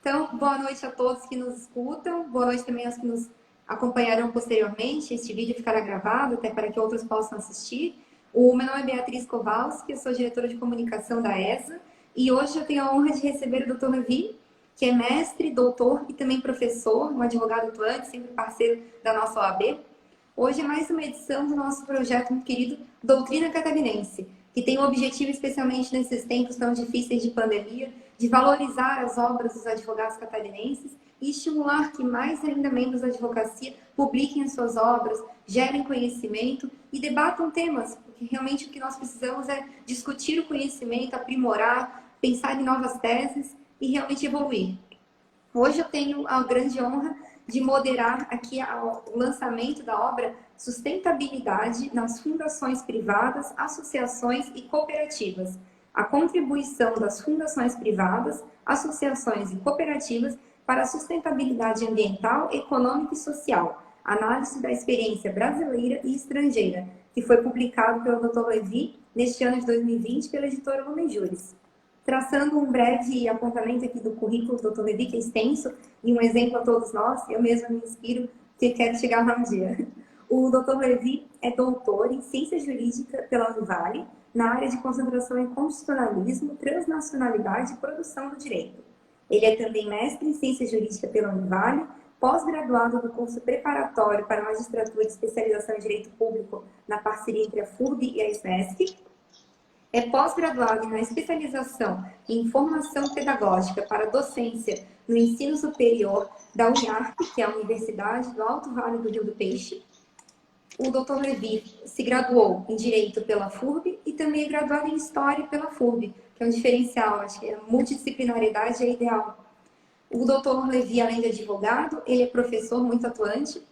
Então, boa noite a todos que nos escutam, boa noite também aos que nos acompanharão posteriormente. Este vídeo ficará gravado até para que outros possam assistir. O meu nome é Beatriz Kowalski, eu sou diretora de comunicação da ESA e hoje eu tenho a honra de receber o Dr. Levi, que é mestre, doutor e também professor, um advogado atuante, sempre parceiro da nossa OAB. Hoje é mais uma edição do nosso projeto muito querido Doutrina Catarinense, que tem o objetivo, especialmente nesses tempos tão difíceis de pandemia, de valorizar as obras dos advogados catarinenses e estimular que mais ainda membros da advocacia publiquem as suas obras, gerem conhecimento e debatam temas, porque realmente o que nós precisamos é discutir o conhecimento, aprimorar, pensar em novas teses e realmente evoluir. Hoje eu tenho a grande honra de moderar aqui o lançamento da obra Sustentabilidade nas Fundações Privadas, Associações e Cooperativas. A contribuição das fundações privadas, associações e cooperativas para a sustentabilidade ambiental, econômica e social. Análise da experiência brasileira e estrangeira, que foi publicado pelo Dr. Levi neste ano de 2020 pela editora Lumen Juris. Traçando um breve apontamento aqui do currículo do Dr. Levi, que é extenso, e um exemplo a todos nós, eu mesma me inspiro, que quero chegar lá um dia. O Dr. Levi é doutor em Ciência Jurídica pela Univale, na área de concentração em Constitucionalismo, Transnacionalidade e Produção do Direito. Ele é também mestre em Ciência Jurídica pela Univale, pós-graduado do curso preparatório para magistratura e especialização em Direito Público na parceria entre a FURB e a SNESC. É pós-graduado na especialização em formação pedagógica para docência no ensino superior da UniArp, que é a Universidade do Alto Vale do Rio do Peixe. O Dr. Levi se graduou em Direito pela FURB e também é graduado em História pela FURB, que é um diferencial, acho que a multidisciplinariedade é ideal. O Dr. Levi, além de advogado, ele é professor muito atuante.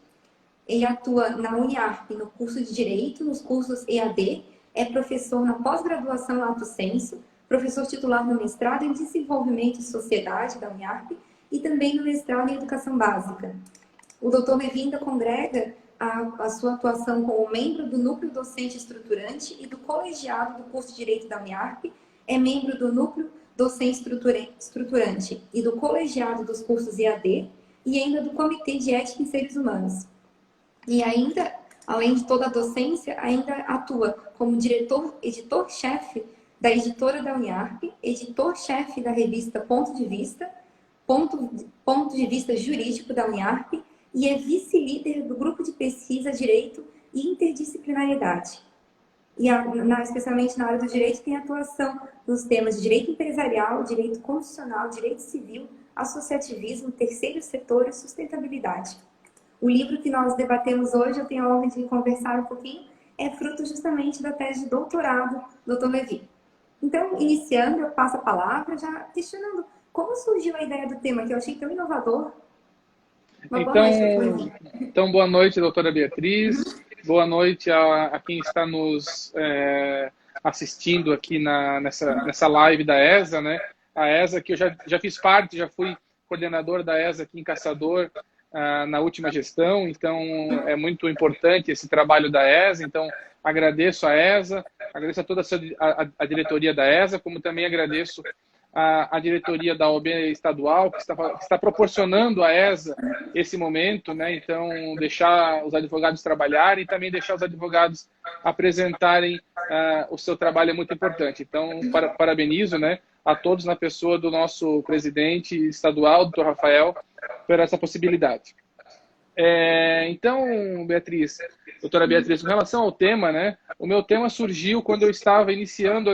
Ele atua na UniArp no curso de Direito, nos cursos EAD, é professor na pós-graduação Lato Sensu, professor titular no mestrado em Desenvolvimento e Sociedade da UniArp e também no mestrado em Educação Básica. O Dr. Levi ainda congrega a sua atuação como membro do Núcleo Docente Estruturante e do colegiado do curso de Direito da UniArp, é membro do Núcleo Docente Estruturante e do colegiado dos cursos EAD e ainda do Comitê de Ética em Seres Humanos. E ainda, além de toda a docência, ainda atua como editor-chefe da editora da UniArp, editor-chefe da revista Ponto de Vista Jurídico da UniArp e é vice-líder do grupo de pesquisa Direito e Interdisciplinariedade. E, especialmente na área do direito, tem atuação nos temas de direito empresarial, direito constitucional, direito civil, associativismo, terceiro setor e sustentabilidade. O livro que nós debatemos hoje, eu tenho a honra de conversar um pouquinho, é fruto justamente da tese de doutorado do Dr. Levi. Então, iniciando, eu passo a palavra, já questionando como surgiu a ideia do tema, que eu achei tão inovador. Boa noite, Dr. Levi. Então, boa noite, doutora Beatriz. Boa noite a quem está nos assistindo aqui nessa live da ESA, né? A ESA, que eu já fiz parte, já fui coordenador da ESA aqui em Caçador, na última gestão, então é muito importante esse trabalho da ESA, então agradeço a ESA, agradeço a toda a diretoria da ESA, como também agradeço a diretoria da OAB estadual, que está proporcionando à ESA esse momento, né? Então deixar os advogados trabalharem e também deixar os advogados apresentarem o seu trabalho é muito importante. Então parabenizo, né, a todos na pessoa do nosso presidente estadual, doutor Rafael, por essa possibilidade. Então, doutora Beatriz, com relação ao tema, né, o meu tema surgiu quando eu estava iniciando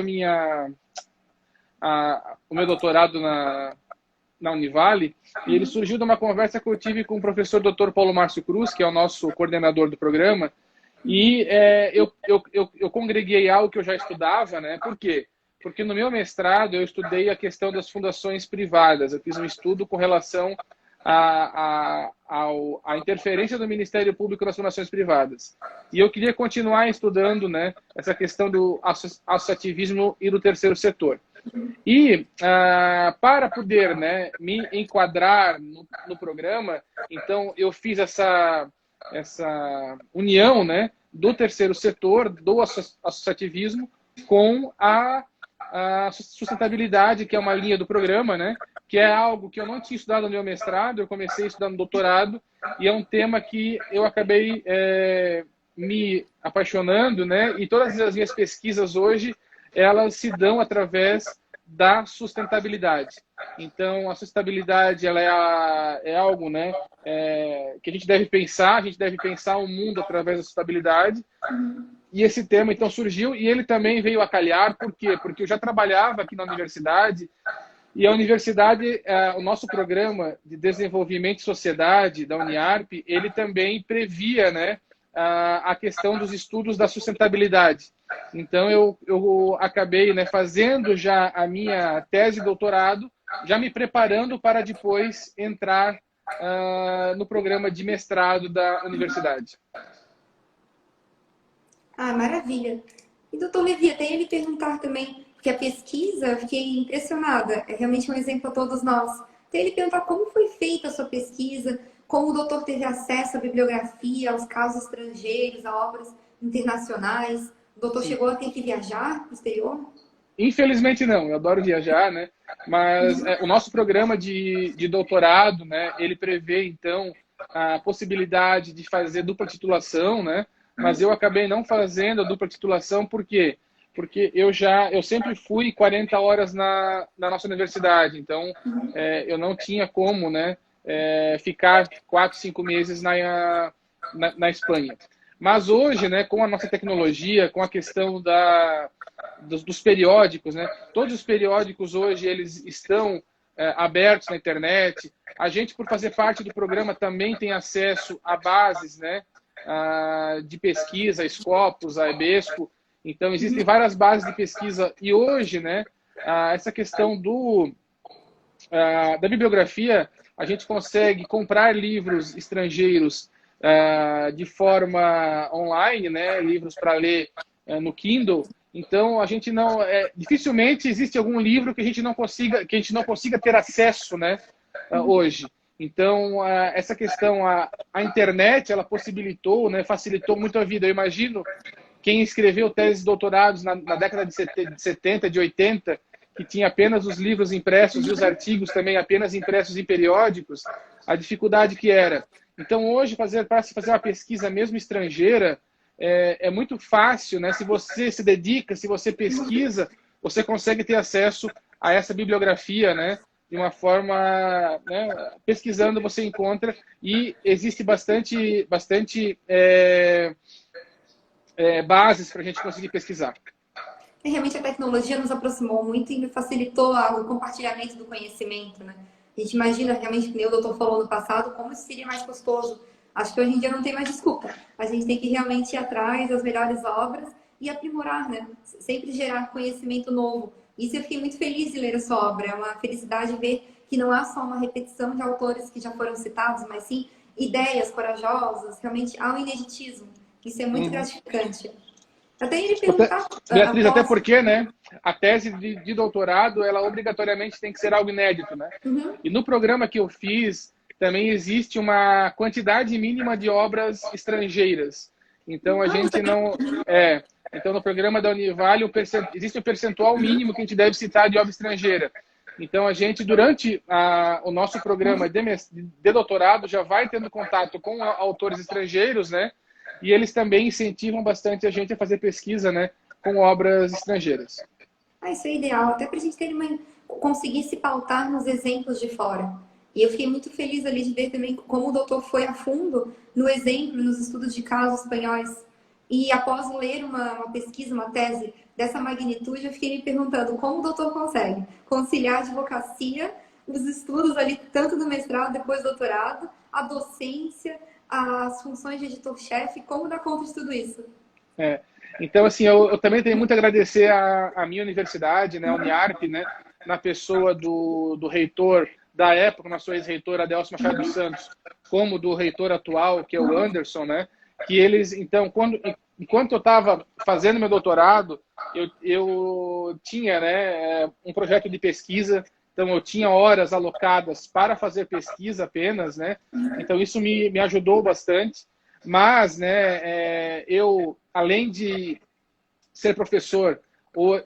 o meu doutorado na Univale, e ele surgiu de uma conversa que eu tive com o professor Dr. Paulo Márcio Cruz, que é o nosso coordenador do programa, e eu congreguei algo que eu já estudava, né? Por quê? Porque no meu mestrado eu estudei a questão das fundações privadas, eu fiz um estudo com relação à interferência do Ministério Público nas fundações privadas. E eu queria continuar estudando, né, essa questão do associativismo e do terceiro setor. E para poder, né, me enquadrar no programa, então eu fiz essa união, né, do terceiro setor, do associativismo, com a sustentabilidade, que é uma linha do programa, né, que é algo que eu não tinha estudado no meu mestrado, eu comecei a estudar no doutorado, e é um tema que eu acabei me apaixonando, né? E todas as minhas pesquisas hoje, elas se dão através da sustentabilidade. Então, a sustentabilidade ela é algo, né, que a gente deve pensar o mundo através da sustentabilidade. E esse tema, então, surgiu, e ele também veio a calhar, por quê? Porque eu já trabalhava aqui na universidade, e a universidade, o nosso programa de desenvolvimento e sociedade da Uniarp, ele também previa, né, a questão dos estudos da sustentabilidade. Então, eu acabei, né, fazendo já a minha tese de doutorado, já me preparando para depois entrar no programa de mestrado da universidade. Ah, maravilha. E, doutor Levi, até ele perguntar também, porque a pesquisa, eu fiquei impressionada, é realmente um exemplo a todos nós. Até ele perguntar como foi feita a sua pesquisa, como o doutor teve acesso à bibliografia, aos casos estrangeiros, a obras internacionais. O doutor Sim. chegou a ter que viajar para o exterior? Infelizmente não, eu adoro viajar, né? Mas o nosso programa de doutorado, né, ele prevê, então, a possibilidade de fazer dupla titulação, né? Mas eu acabei não fazendo a dupla titulação, por quê? Porque eu sempre fui 40 horas na nossa universidade, então eu não tinha como, né, ficar 4, 5 meses na Espanha. Mas hoje, né, com a nossa tecnologia, com a questão dos periódicos, né, todos os periódicos hoje eles estão abertos na internet. A gente, por fazer parte do programa, também tem acesso a bases, né, de pesquisa, a Scopus, a EBSCO. Então, existem várias bases de pesquisa. E hoje, né, essa questão da bibliografia, a gente consegue comprar livros estrangeiros de forma online, né, livros para ler no Kindle. Então, a gente não... dificilmente existe algum livro que a gente não consiga ter acesso, né, hoje. Então, essa questão, a internet, ela possibilitou, né, facilitou muito a vida. Eu imagino quem escreveu teses de doutorados na década de 70, de 80, que tinha apenas os livros impressos e os artigos também apenas impressos em periódicos, a dificuldade que era. Então, hoje, para se fazer uma pesquisa mesmo estrangeira, é muito fácil, né? Se você se dedica, se você pesquisa, você consegue ter acesso a essa bibliografia, né? De uma forma, né, pesquisando você encontra, e existe bastante bases para a gente conseguir pesquisar. E realmente a tecnologia nos aproximou muito e facilitou o compartilhamento do conhecimento, né? A gente imagina realmente, que o doutor falou no passado, como isso seria mais custoso. Acho que hoje em dia não tem mais desculpa. A gente tem que realmente ir atrás das melhores obras e aprimorar, né? Sempre gerar conhecimento novo. Isso eu fiquei muito feliz de ler a sua obra. É uma felicidade ver que não há só uma repetição de autores que já foram citados, mas sim ideias corajosas. Realmente há um ineditismo. Isso é muito gratificante. Até ele perguntar... Beatriz, até porque, né, a tese de doutorado, ela obrigatoriamente tem que ser algo inédito, né? E no programa que eu fiz, também existe uma quantidade mínima de obras estrangeiras. Então, a gente não... Então, no programa da Univale, existe um percentual mínimo que a gente deve citar de obra estrangeira. Então, a gente, durante o nosso programa de doutorado, já vai tendo contato com autores estrangeiros, né? E eles também incentivam bastante a gente a fazer pesquisa, né, com obras estrangeiras. Isso é ideal, até para a gente conseguir se pautar nos exemplos de fora. E eu fiquei muito feliz ali de ver também como o doutor foi a fundo no exemplo, nos estudos de casos espanhóis. E após ler uma pesquisa, uma tese dessa magnitude, eu fiquei me perguntando como o doutor consegue conciliar a advocacia, os estudos ali, tanto do mestrado, depois do doutorado, a docência, as funções de editor-chefe, como dar conta de tudo isso? Então, assim, eu também tenho muito a agradecer à minha universidade, né, a Uniarp, né, na pessoa do reitor da época, na sua ex-reitora Adelso Machado dos Santos, como do reitor atual, que é o Anderson, né, que eles, então, enquanto eu estava fazendo meu doutorado, eu tinha, né, um projeto de pesquisa. Então, eu tinha horas alocadas para fazer pesquisa apenas, né? Então, isso me ajudou bastante. Mas, né, eu, além de ser professor,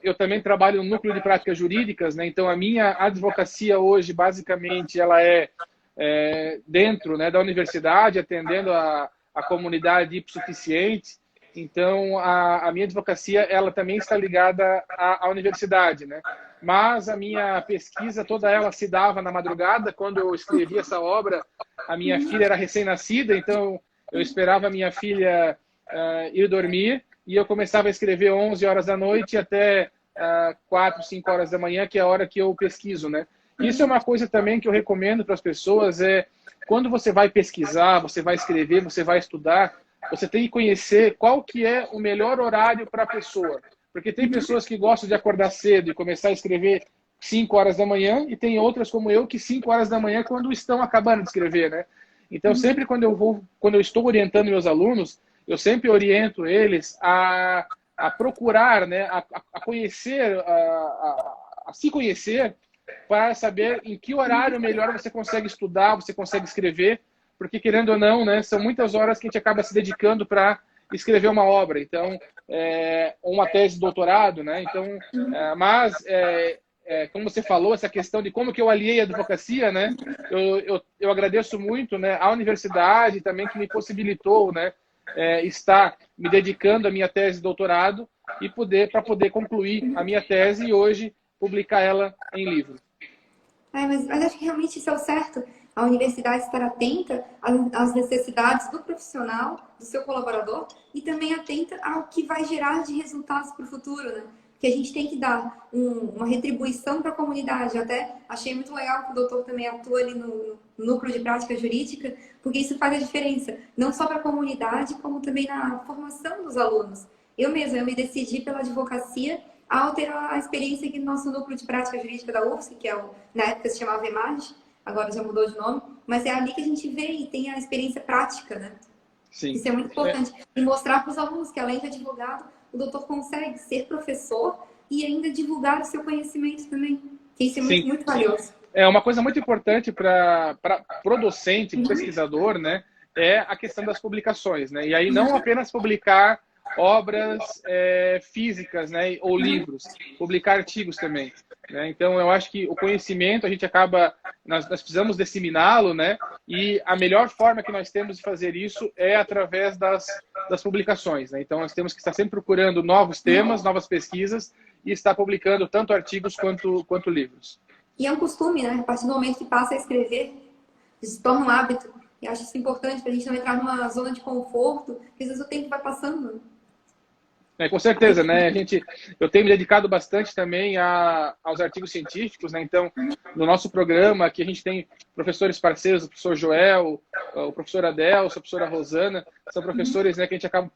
Eu também trabalho no núcleo de práticas jurídicas, né? Então a minha advocacia hoje, basicamente, ela dentro, né, da universidade, atendendo a comunidade hipossuficiente. Então a minha advocacia, ela também está ligada à universidade, né? Mas a minha pesquisa toda ela se dava na madrugada. Quando eu escrevi essa obra, a minha filha era recém-nascida, então eu esperava a minha filha ir dormir e eu começava a escrever 11 horas da noite até 4, 5 horas da manhã, que é a hora que eu pesquiso, né? Isso é uma coisa também que eu recomendo para as pessoas, quando você vai pesquisar, você vai escrever, você vai estudar, você tem que conhecer qual que é o melhor horário para a pessoa. Porque tem pessoas que gostam de acordar cedo e começar a escrever 5 horas da manhã, e tem outras como eu que 5 horas da manhã quando estão acabando de escrever, né? Então, sempre quando eu estou orientando meus alunos, eu sempre oriento eles a procurar, né, a conhecer, a se conhecer, para saber em que horário melhor você consegue estudar, você consegue escrever, porque, querendo ou não, né, são muitas horas que a gente acaba se dedicando para escrever uma obra, então, uma tese de doutorado, né? Então, como você falou, essa questão de como que eu aliei a advocacia, né? Eu agradeço muito, né, à universidade também que me possibilitou, né, estar me dedicando à minha tese de doutorado e para poder concluir a minha tese e hoje publicar ela em livro. Mas acho que realmente isso é o certo. A universidade estar atenta às necessidades do profissional, do seu colaborador, e também atenta ao que vai gerar de resultados para o futuro, né? Que a gente tem que dar uma retribuição para a comunidade. Eu até achei muito legal que o doutor também atua ali no núcleo de prática jurídica, porque isso faz a diferença, não só para a comunidade, como também na formação dos alunos. Eu mesma, eu me decidi pela advocacia ao ter a experiência aqui no nosso núcleo de prática jurídica da UFSC, que na época se chamava EMAG, agora já mudou de nome, mas é ali que a gente vê e tem a experiência prática, né? Sim. Isso é muito importante. E mostrar para os alunos que, além de advogado, o doutor consegue ser professor e ainda divulgar o seu conhecimento também. Que isso é muito, muito valioso. É uma coisa muito importante para o docente, para o pesquisador, né? É a questão das publicações, né? E aí não apenas publicar obras físicas, né, ou livros, publicar artigos também, né? Então eu acho que o conhecimento a gente nós precisamos disseminá-lo, né? E a melhor forma que nós temos de fazer isso é através das publicações, né? Então nós temos que estar sempre procurando novos temas, novas pesquisas e estar publicando tanto artigos quanto livros. E é um costume, né? A partir do momento que passa a escrever, isso se torna um hábito. E acho isso importante para a gente não entrar numa zona de conforto, porque às vezes o tempo vai passando. Com certeza, né? Eu tenho me dedicado bastante também aos artigos científicos, né? Então, no nosso programa aqui a gente tem professores parceiros, o professor Joel, o professor Adelso, a professora Rosana, são professores, né, que a gente acaba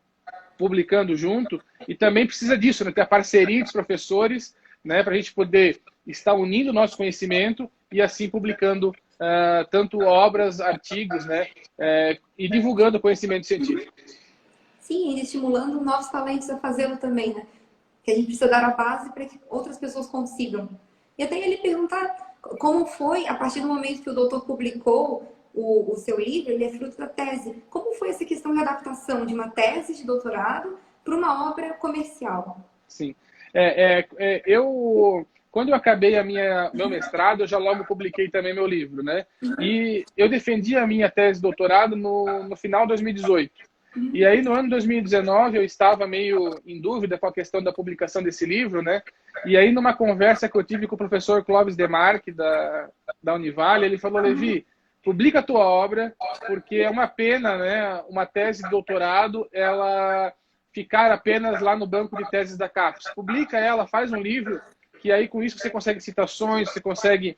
publicando junto, e também precisa disso, né? Ter a parceria dos professores, né, para a gente poder estar unindo o nosso conhecimento e assim publicando tanto obras, artigos, né, e divulgando o conhecimento científico. Sim, e estimulando novos talentos a fazê-lo também, né? Que a gente precisa dar a base para que outras pessoas consigam. E até ele perguntar como foi, a partir do momento que o doutor publicou o seu livro, ele é fruto da tese. Como foi essa questão de adaptação de uma tese de doutorado para uma obra comercial? Sim. Quando eu acabei meu mestrado, eu já logo publiquei também meu livro, né? E eu defendi a minha tese de doutorado no final de 2018. E aí, no ano de 2019, eu estava meio em dúvida com a questão da publicação desse livro, né? E aí, numa conversa que eu tive com o professor Clóvis Demarque, da Univale, ele falou: Levi, publica a tua obra, porque é uma pena, né, uma tese de doutorado, ela ficar apenas lá no banco de teses da CAPES. Publica ela, faz um livro, que aí com isso você consegue citações, você consegue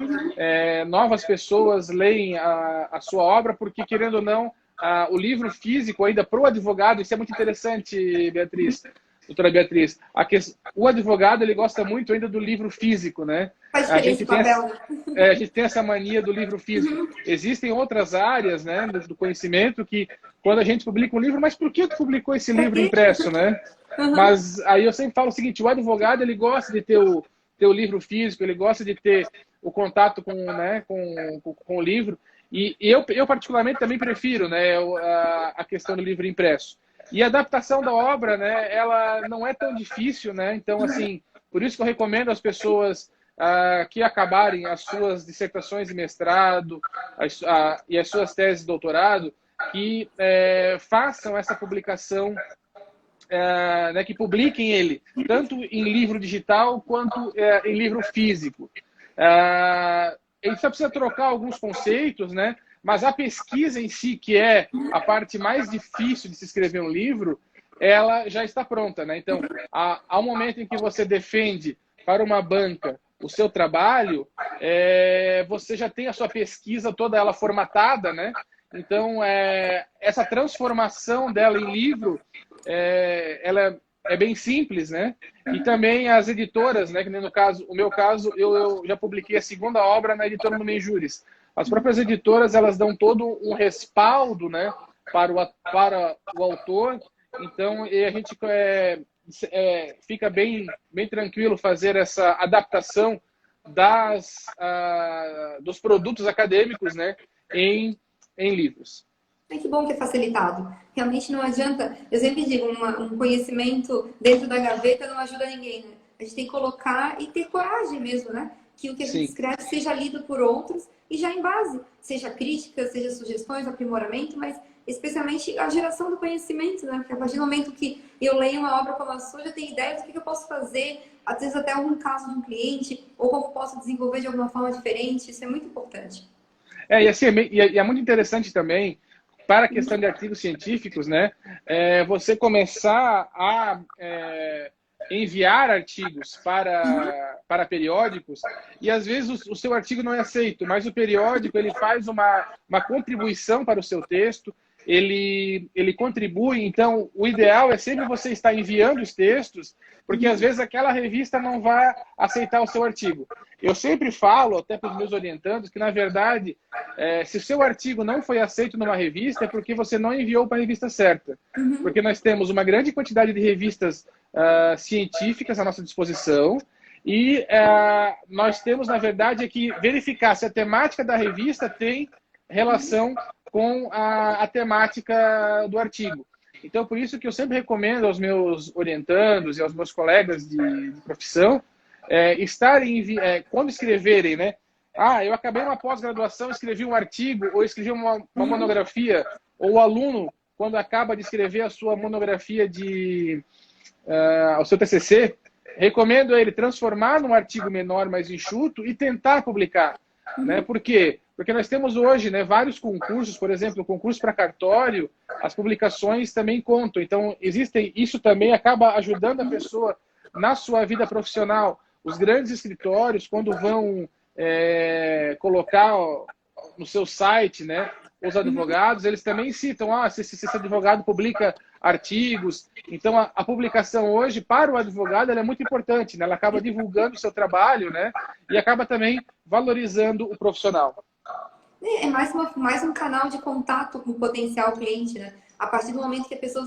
novas pessoas leem a sua obra, porque, querendo ou não, o livro físico ainda para o advogado, isso é muito interessante, doutora Beatriz. O advogado, ele gosta muito ainda do livro físico, né? A gente tem essa mania do livro físico. Existem outras áreas, né, do conhecimento que, quando a gente publica um livro, mas por que tu publicou esse livro impresso, né? Mas aí eu sempre falo o seguinte: o advogado, ele gosta de ter o livro físico, ele gosta de ter o contato com o livro. E eu particularmente também prefiro, né, a questão do livro impresso. E a adaptação da obra, né, ela não é tão difícil, né? Então, assim, Por isso que eu recomendo às pessoas que acabarem as suas dissertações de mestrado e as suas teses de doutorado, que façam essa publicação, né, que publiquem ele, tanto em livro digital quanto em livro físico. Ele só precisa trocar alguns conceitos, né? Mas a pesquisa em si, que é a parte mais difícil de se escrever um livro, ela já está pronta, né? Então, ao momento em que você defende para uma banca o seu trabalho, você já tem a sua pesquisa toda ela formatada, né? Então, essa transformação dela em livro, ela é bem simples, né? E também as editoras, né? Que no caso, o meu caso, eu já publiquei a segunda obra na editora Numen Juris. As próprias editoras, elas dão todo um respaldo, né? Para o autor. Então, a gente fica bem tranquilo fazer essa adaptação dos produtos acadêmicos, né? Em livros. Que bom que é facilitado. Realmente não adianta, eu sempre digo, um conhecimento dentro da gaveta não ajuda ninguém, né? A gente tem que colocar e ter coragem mesmo, né? Que o que a gente escreve seja lido por outros e já em base, seja críticas, seja sugestões, aprimoramento, mas especialmente a geração do conhecimento, né? Porque a partir do momento que eu leio uma obra como a sua, eu já tenho ideia do que eu posso fazer, às vezes até algum caso de um cliente, ou como posso desenvolver de alguma forma diferente, isso é muito importante. E assim, é muito interessante também, para a questão de artigos científicos, né? Você começar a enviar artigos para periódicos e às vezes o seu artigo não é aceito, mas o periódico ele faz uma contribuição para o seu texto, ele contribui. Então, o ideal é sempre você estar enviando os textos, porque às vezes aquela revista não vai aceitar o seu artigo. Eu sempre falo, até para os meus orientandos, que na verdade, se o seu artigo não foi aceito numa revista, é porque você não enviou para a revista certa. Porque nós temos uma grande quantidade de revistas científicas à nossa disposição e nós temos, na verdade, que verificar se a temática da revista tem relação com a temática do artigo. Então, por isso que eu sempre recomendo aos meus orientandos e aos meus colegas de profissão quando escreverem, né? Eu acabei uma pós-graduação, escrevi um artigo ou escrevi uma monografia, ou o aluno, quando acaba de escrever a sua monografia o seu TCC, recomendo ele transformar num artigo menor, mais enxuto e tentar publicar. Né? Por quê? Porque nós temos hoje, né, vários concursos, por exemplo, o concurso para cartório, as publicações também contam. Então, isso também acaba ajudando a pessoa na sua vida profissional. Os grandes escritórios, quando vão colocar no seu site, né, os advogados, eles também citam, se esse advogado publica artigos. Então, a publicação hoje, para o advogado, ela é muito importante, né? Ela acaba divulgando o seu trabalho, né? E acaba também valorizando o profissional. É mais um canal de contato com o potencial cliente, né? A partir do momento que a pessoa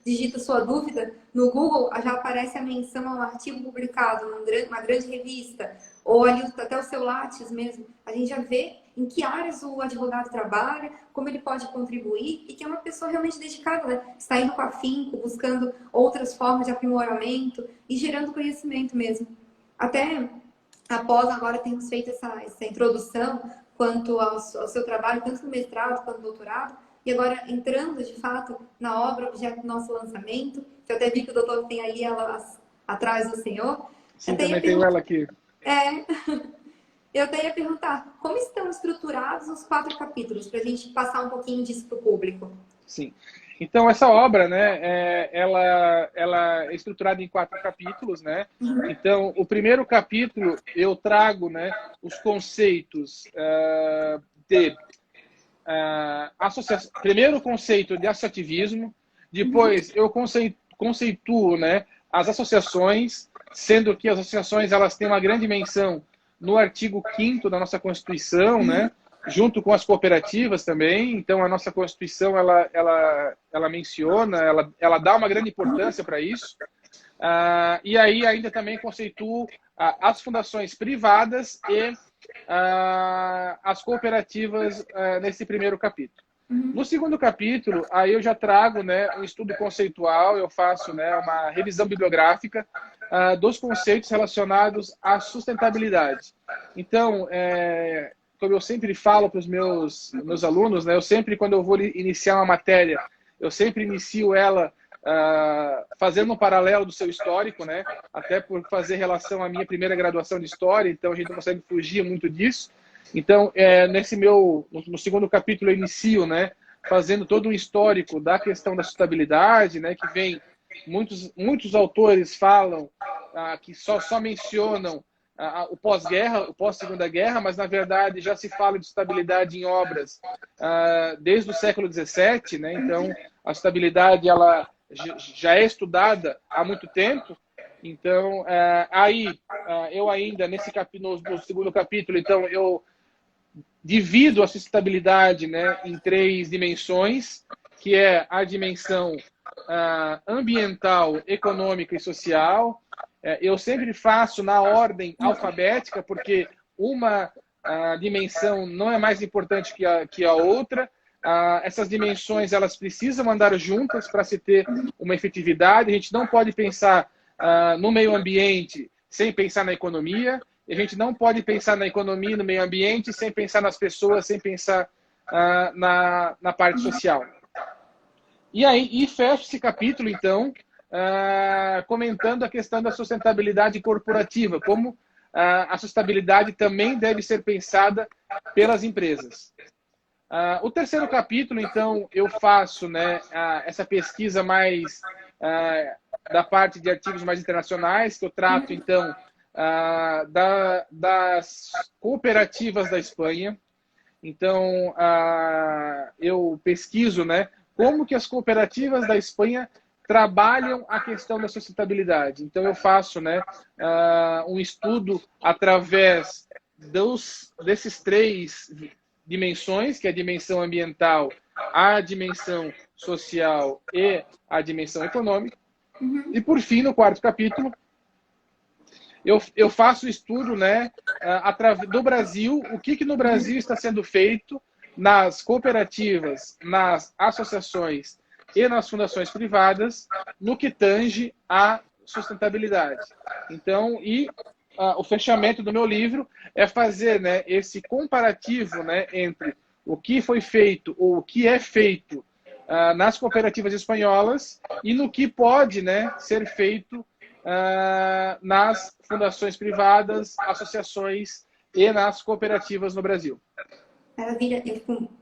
digita sua dúvida, no Google já aparece a menção a um artigo publicado numa grande revista, ou ali até o seu Lattes mesmo. A gente já vê em que áreas o advogado trabalha, como ele pode contribuir, e que é uma pessoa realmente dedicada, né? Está indo com afinco, buscando outras formas de aprimoramento e gerando conhecimento mesmo. Até após agora temos feito essa introdução quanto ao seu trabalho, tanto no mestrado quanto no doutorado, e agora entrando de fato na obra, objeto do nosso lançamento, que eu até vi que o doutor tem ali ela atrás do senhor. Sim, também tenho ela aqui. Eu até ia perguntar, como estão estruturados os 4 capítulos, para a gente passar um pouquinho disso para o público? Sim. Então, essa obra, né, ela é estruturada em 4 capítulos, né? Então, o primeiro capítulo, eu trago, né, os conceitos de associação. Primeiro, o conceito de associativismo. Depois, eu conceituo, né, as associações, sendo que as associações elas têm uma grande menção no artigo 5º da nossa Constituição, né? Junto com as cooperativas também. Então, a nossa Constituição, ela menciona, ela dá uma grande importância para isso. E aí, ainda também conceituo as fundações privadas e as cooperativas nesse primeiro capítulo. No segundo capítulo, aí eu já trago, né, um estudo conceitual, eu faço, né, uma revisão bibliográfica dos conceitos relacionados à sustentabilidade. Então, como eu sempre falo para os meus alunos, né, eu sempre, quando eu vou iniciar uma matéria, eu sempre inicio ela fazendo um paralelo do seu histórico, né, até por fazer relação à minha primeira graduação de História, então a gente não consegue fugir muito disso. Então, no segundo capítulo, eu inicio, né, fazendo todo um histórico da questão da sustentabilidade, né, que vem, muitos autores falam que só mencionam o pós-guerra, o pós-segunda guerra, mas na verdade já se fala de sustentabilidade em obras desde o século XVII, né? Então a sustentabilidade ela já é estudada há muito tempo. Então eu ainda no segundo capítulo, então eu divido a sustentabilidade, né, em 3 dimensões, que é a dimensão ambiental, econômica e social. Eu sempre faço na ordem alfabética, porque uma dimensão não é mais importante que a outra. Essas dimensões elas precisam andar juntas para se ter uma efetividade. A gente não pode pensar no meio ambiente sem pensar na economia. A gente não pode pensar na economia e no meio ambiente sem pensar nas pessoas, sem pensar na parte social. E fecho esse capítulo, então, comentando a questão da sustentabilidade corporativa, como a sustentabilidade também deve ser pensada pelas empresas. O terceiro capítulo, então, eu faço, né, essa pesquisa mais da parte de artigos mais internacionais, que eu trato, então, das cooperativas da Espanha. Então, eu pesquiso, né, como que as cooperativas da Espanha trabalham a questão da sustentabilidade. Então, eu faço, né, um estudo através desses 3 dimensões, que é a dimensão ambiental, a dimensão social e a dimensão econômica. E, por fim, no quarto capítulo, eu faço o estudo, né, do Brasil, o que no Brasil está sendo feito nas cooperativas, nas associações e nas fundações privadas no que tange à sustentabilidade. Então, o fechamento do meu livro é fazer, né, esse comparativo, né, entre o que foi feito ou o que é feito nas cooperativas espanholas e no que pode, né, ser feito nas fundações privadas, associações e nas cooperativas no Brasil. Maravilha.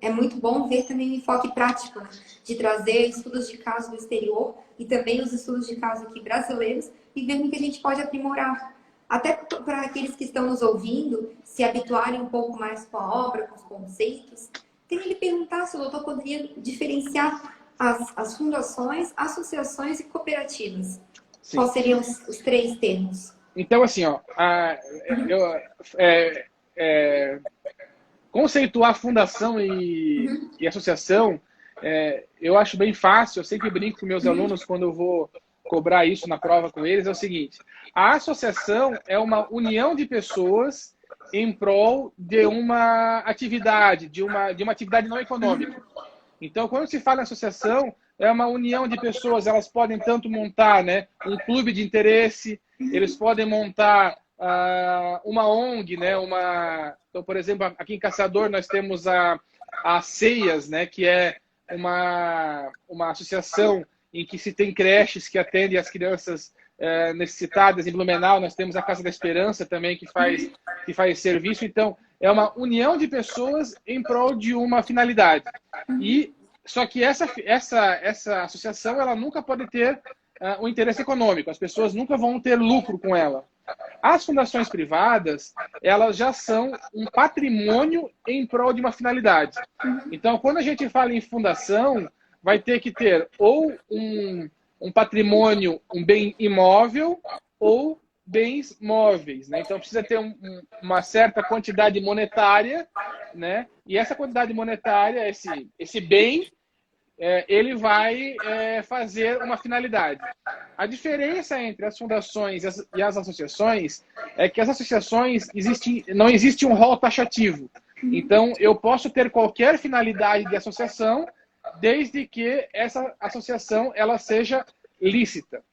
É muito bom ver também o enfoque prático, né? De trazer estudos de caso do exterior e também os estudos de caso aqui brasileiros e ver o que a gente pode aprimorar. Até para aqueles que estão nos ouvindo se habituarem um pouco mais com a obra, com os conceitos. Tem que perguntar se o doutor poderia diferenciar as fundações, associações e cooperativas. Sim. Quais seriam os 3 termos? Então, assim, conceituar fundação e associação, eu acho bem fácil. Eu sempre brinco com meus alunos quando eu vou cobrar isso na prova com eles. É o seguinte: a associação é uma união de pessoas em prol de uma atividade, de uma atividade não econômica. Então, quando se fala em associação, é uma união de pessoas. Elas podem tanto montar, né, um clube de interesse, eles podem montar uma ONG, né, então, por exemplo, aqui em Caçador nós temos a CEIAS, né, que é uma associação em que se tem creches que atendem as crianças necessitadas. Em Blumenau nós temos a Casa da Esperança também, que faz serviço. Então, é uma união de pessoas em prol de uma finalidade. Só que essa associação ela nunca pode ter um interesse econômico. As pessoas nunca vão ter lucro com ela. As fundações privadas, elas já são um patrimônio em prol de uma finalidade. Então, quando a gente fala em fundação, vai ter que ter ou um patrimônio, um bem imóvel ou bens móveis, né? Então, precisa ter uma certa quantidade monetária, né? E essa quantidade monetária, esse bem, ele vai fazer uma finalidade. A diferença entre as fundações e as associações é que as associações não existe um rol taxativo. Então, eu posso ter qualquer finalidade de associação, desde que essa associação ela seja lícita.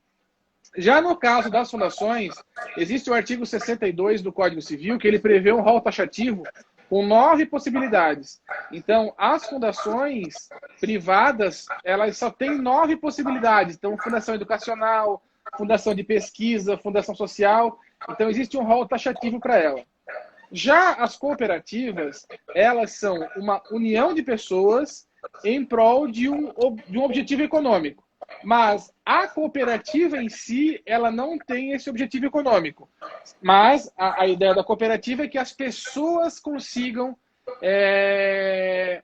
Já no caso das fundações, existe o artigo 62 do Código Civil, que ele prevê um rol taxativo com 9 possibilidades. Então, as fundações privadas, elas só têm 9 possibilidades. Então, fundação educacional, fundação de pesquisa, fundação social. Então, existe um rol taxativo para ela. Já as cooperativas, elas são uma união de pessoas em prol de um objetivo econômico. Mas a cooperativa em si, ela não tem esse objetivo econômico. Mas a ideia da cooperativa é que as pessoas consigam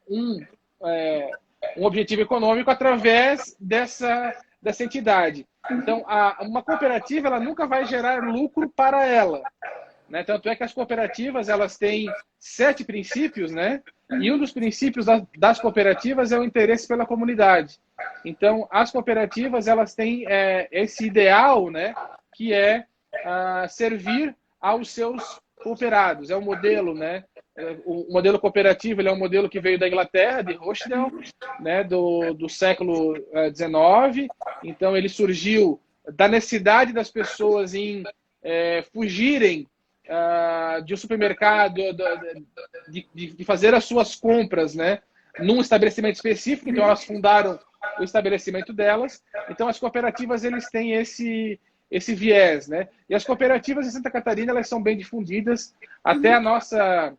um objetivo econômico através dessa entidade. Então, uma cooperativa ela nunca vai gerar lucro para ela. Né? Tanto é que as cooperativas elas têm 7 princípios, né? E um dos princípios das cooperativas é o interesse pela comunidade. Então, as cooperativas elas têm esse ideal, né? Que é servir aos seus cooperados. É um modelo, né? O modelo cooperativo ele é um modelo que veio da Inglaterra, de Rochdale, né? do século XIX. Então, ele surgiu da necessidade das pessoas em fugirem de um supermercado, de fazer as suas compras, né, num estabelecimento específico. Então, elas fundaram o estabelecimento delas. Então, as cooperativas eles têm esse viés, né? E as cooperativas em Santa Catarina elas são bem difundidas. Até a nossa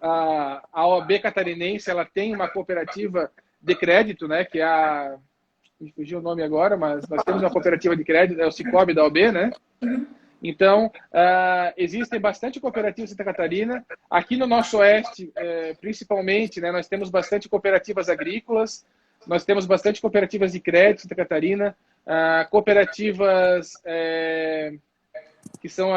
a OAB catarinense ela tem uma cooperativa de crédito, né? Que é me fugiu o nome agora, mas nós temos uma cooperativa de crédito, é o Cicobi da OAB, né? Então, existem bastante cooperativas em Santa Catarina. Aqui no nosso oeste, principalmente, né, nós temos bastante cooperativas agrícolas, nós temos bastante cooperativas de crédito em Santa Catarina, cooperativas que são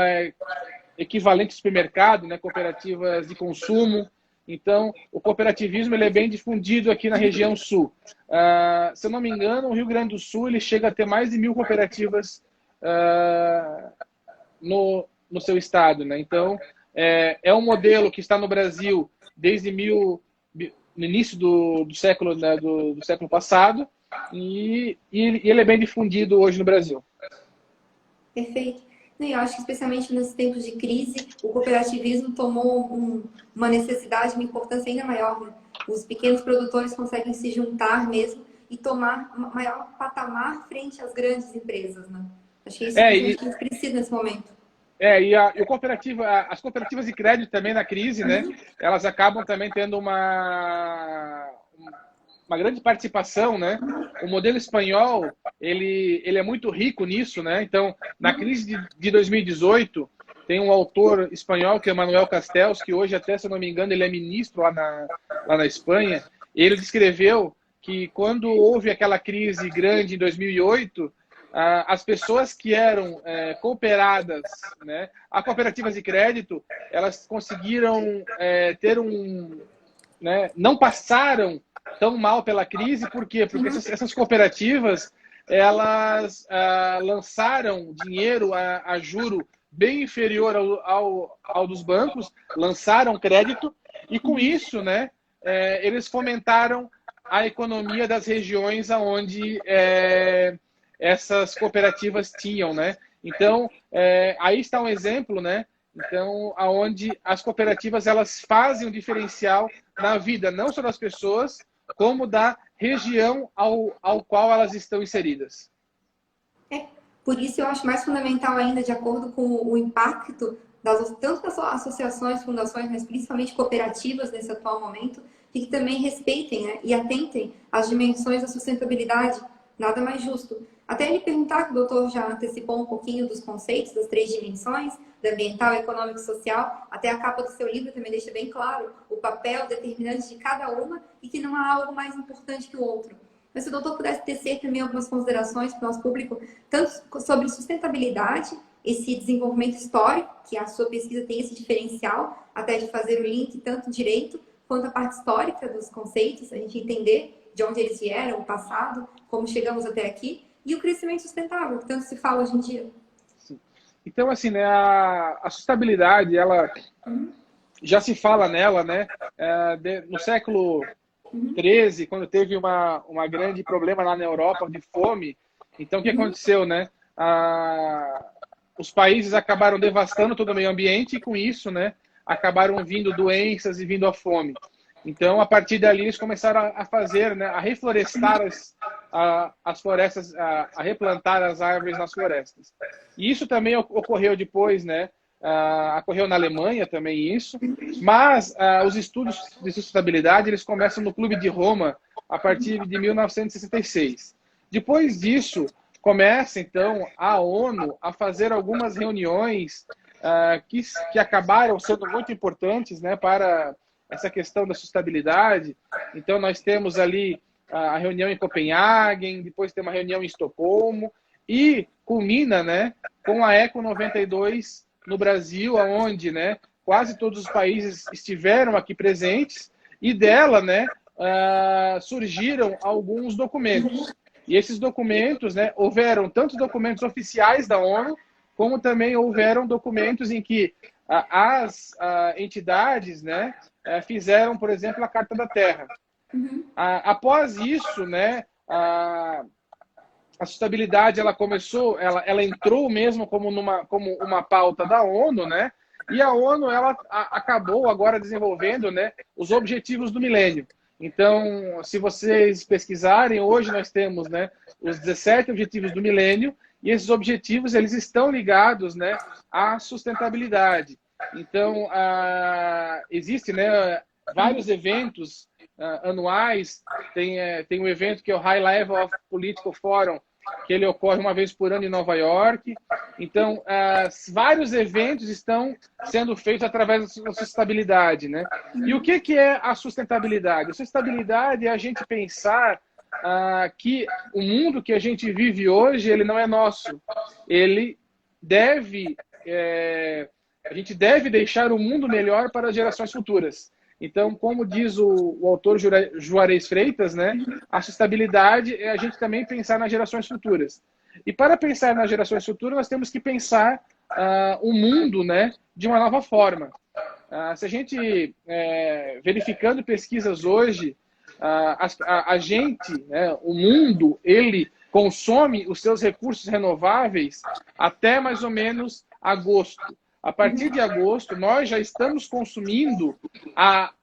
equivalentes ao supermercado, né, cooperativas de consumo. Então, o cooperativismo ele é bem difundido aqui na região sul. Se eu não me engano, o Rio Grande do Sul ele chega a ter mais de 1.000 cooperativas no seu estado, né? Então, é um modelo que está no Brasil desde no início do século, né, do século passado e ele é bem difundido hoje no Brasil. Perfeito. E eu acho que especialmente nesses tempos de crise, o cooperativismo tomou uma necessidade, uma importância ainda maior, né? Os pequenos produtores conseguem se juntar mesmo e tomar um maior patamar frente às grandes empresas, né? Acho que isso é o que a gente precisa nesse momento. E as cooperativas de crédito também na crise, né? Elas acabam também tendo uma grande participação, né? O modelo espanhol, ele é muito rico nisso, né? Então, na crise de 2018, tem um autor espanhol que é Manuel Castells, que hoje até, se eu não me engano, ele é ministro lá na Espanha. Ele descreveu que quando houve aquela crise grande em 2008, as pessoas que eram cooperadas, né, a cooperativas de crédito, elas conseguiram né, não passaram tão mal pela crise. Por quê? Porque essas cooperativas elas lançaram dinheiro a juro bem inferior ao dos bancos, lançaram crédito e com isso, né, eles fomentaram a economia das regiões aonde essas cooperativas tinham, né? Então, aí está um exemplo, né? Então, aonde as cooperativas elas fazem um diferencial na vida, não só das pessoas, como da região ao qual elas estão inseridas. Por isso eu acho mais fundamental ainda, de acordo com o impacto tanto das associações, fundações, mas principalmente cooperativas nesse atual momento, que também respeitem, né, e atentem às dimensões da sustentabilidade. Nada mais justo. Até ele perguntar, que o doutor já antecipou um pouquinho dos conceitos, das 3 dimensões, da ambiental, econômica e social. Até a capa do seu livro também deixa bem claro o papel determinante de cada uma e que não há algo mais importante que o outro. Mas se o doutor pudesse tecer também algumas considerações para o nosso público, tanto sobre sustentabilidade, esse desenvolvimento histórico, que a sua pesquisa tem esse diferencial, até de fazer o link tanto direito quanto a parte histórica dos conceitos, a gente entender de onde eles vieram, o passado, como chegamos até aqui, e o crescimento sustentável, que tanto se fala hoje em dia. Sim. Então, assim, né, a sustentabilidade, ela já se fala nela, né, no século XIII, quando teve uma grande problema lá na Europa de fome. Então, o que aconteceu, né? os países acabaram devastando todo o meio ambiente e, com isso, né, acabaram vindo doenças e vindo a fome. Então, a partir dali, eles começaram a fazer, né, a reflorestar as florestas, a replantar as árvores nas florestas. E isso também ocorreu depois, né? Ocorreu na Alemanha também isso, mas os estudos de sustentabilidade eles começam no Clube de Roma a partir de 1966. Depois disso, começa então a ONU a fazer algumas reuniões que acabaram sendo muito importantes, né, para essa questão da sustentabilidade. Então, nós temos ali a reunião em Copenhague, depois tem uma reunião em Estocolmo, e culmina, né, com a Eco 92 no Brasil, onde, né, quase todos os países estiveram aqui presentes, e dela, né, surgiram alguns documentos. E esses documentos, né, houveram tanto documentos oficiais da ONU, como também houveram documentos em que as entidades, né, fizeram, por exemplo, a Carta da Terra. Após isso, né, a sustentabilidade ela começou, ela entrou mesmo como uma pauta da ONU, né? E a ONU ela acabou agora desenvolvendo, né, os objetivos do milênio. Então, se vocês pesquisarem, hoje nós temos, né, os 17 objetivos do milênio, e esses objetivos eles estão ligados, né, à sustentabilidade. Então, existe, né, vários eventos anuais. Tem um evento que é o High Level of Political Forum, que ele ocorre uma vez por ano em Nova York. Então, vários eventos estão sendo feitos através da sustentabilidade, né? E o que é a sustentabilidade? A sustentabilidade é a gente pensar que o mundo que a gente vive hoje, ele não é nosso. Ele deve... a gente deve deixar o mundo melhor para as gerações futuras. Então, como diz o autor Juarez Freitas, né, a sustentabilidade é a gente também pensar nas gerações futuras. E para pensar nas gerações futuras, nós temos que pensar o mundo, né, de uma nova forma. Se a gente, verificando pesquisas hoje, a gente, né, o mundo, ele consome os seus recursos renováveis até mais ou menos agosto. A partir de agosto, nós já estamos consumindo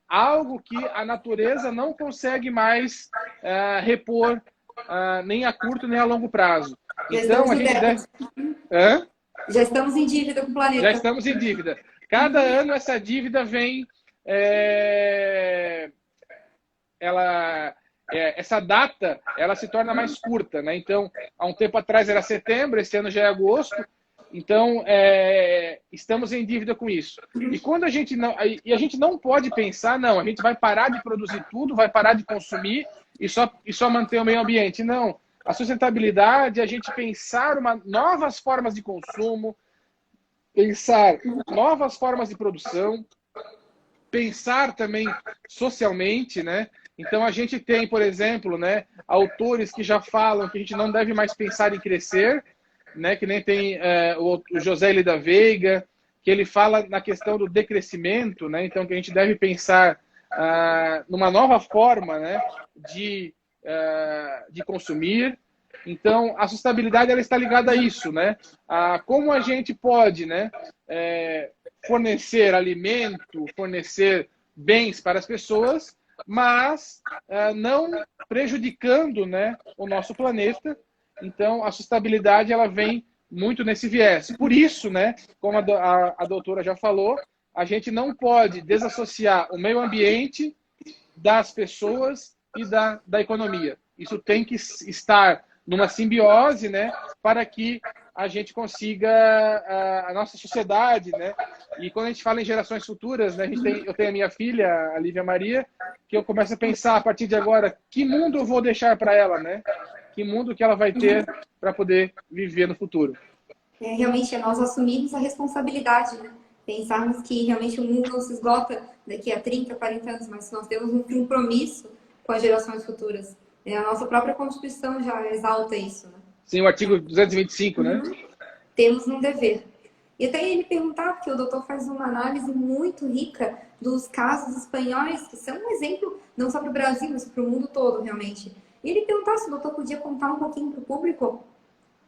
algo que a natureza não consegue mais repor, nem a curto nem a longo prazo. Então, a gente deve... Já estamos em dívida com o planeta. Já estamos em dívida. Cada ano essa dívida vem... essa data ela se torna mais curta, né? Então, há um tempo atrás era setembro, esse ano já é agosto. Então, estamos em dívida com isso. E quando a gente não pode pensar, não, a gente vai parar de produzir tudo, vai parar de consumir e só manter o meio ambiente. Não. A sustentabilidade é a gente pensar novas formas de consumo, pensar novas formas de produção, pensar também socialmente, né? Então, a gente tem, por exemplo, né, autores que já falam que a gente não deve mais pensar em crescer, né, que nem tem o José L. da Veiga, que ele fala na questão do decrescimento, né, então que a gente deve pensar numa nova forma, né, de consumir. Então, a sustentabilidade ela está ligada a isso, né, como a gente pode, né, fornecer alimento, fornecer bens para as pessoas, mas não prejudicando, né, o nosso planeta. Então, a sustentabilidade ela vem muito nesse viés. Por isso, né, como a doutora já falou, a gente não pode desassociar o meio ambiente das pessoas e da economia. Isso tem que estar numa simbiose, né, para que a gente consiga a nossa sociedade, né? E quando a gente fala em gerações futuras, né, eu tenho a minha filha, a Lívia Maria, que eu começo a pensar a partir de agora, que mundo eu vou deixar para ela, né? Que mundo que ela vai ter para poder viver no futuro. Realmente é nós assumirmos a responsabilidade, né? Pensarmos que realmente o mundo não se esgota daqui a 30, 40 anos, mas nós temos um compromisso com as gerações futuras. A nossa própria Constituição já exalta isso, né? Sim, o artigo 225, né? Temos um dever. E até ele perguntar, porque o doutor faz uma análise muito rica dos casos espanhóis, que são um exemplo não só para o Brasil, mas para o mundo todo, realmente. E ele perguntar se o doutor podia contar um pouquinho para o público